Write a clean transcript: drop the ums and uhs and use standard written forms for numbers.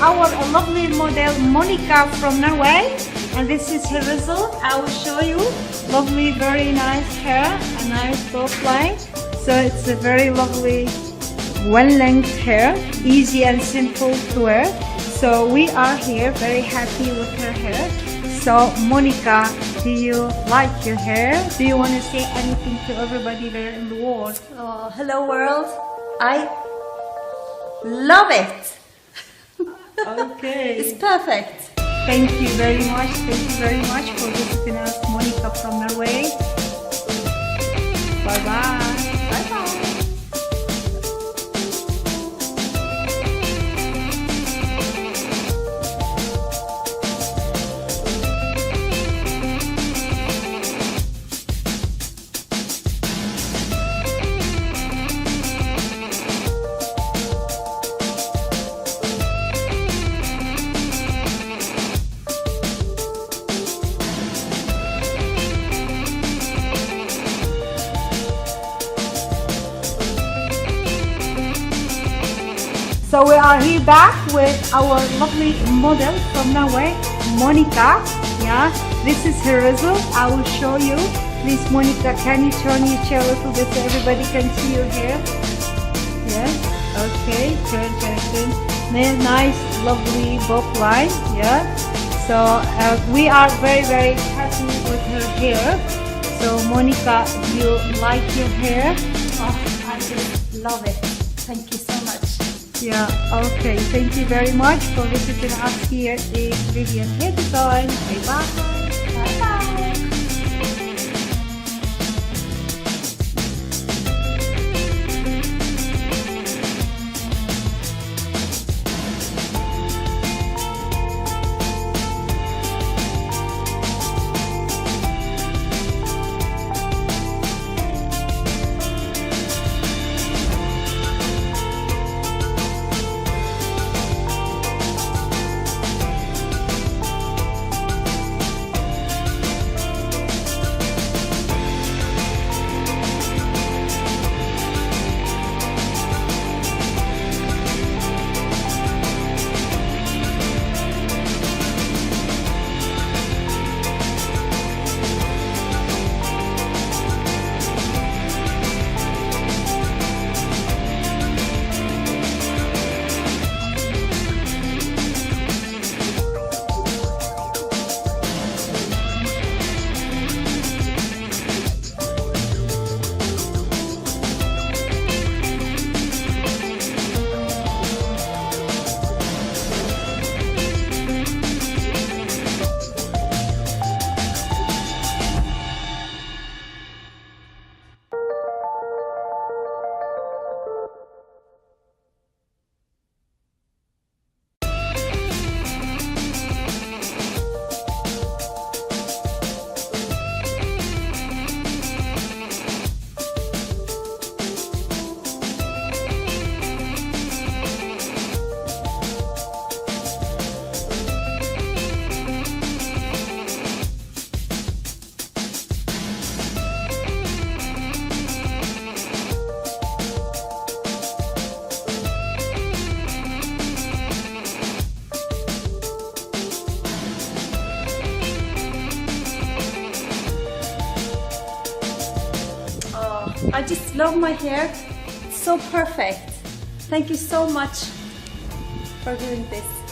our lovely model Monica from Norway, and this is her result. I will show you. Lovely, very nice hair, a nice bob line. So it's a very lovely one-length hair, easy and simple to wear. So we are here very happy with her hair. So Monica, do you like your hair? Do you want to say anything to everybody there in the world? Oh, hello world. I love it. Okay. It's perfect. Thank you very much. Thank you very much for visiting us, Monica from Norway. Bye bye. Bye bye. So we are here back with our lovely model from Norway, Monica. Yeah, this is her result. I will show you. Please, Monica, can you turn your chair a little bit so everybody can see your hair? Yes. Okay. Turn. Nice, lovely bob line. Yeah. So we are very happy with her hair. So Monica, you like your hair? Oh, I just love it. Thank you so much. Yeah, okay. Thank you very much for visiting us here in Vivian Hair Design. Bye-bye. Bye-bye. I just love my hair. It's so perfect. Thank you so much for doing this.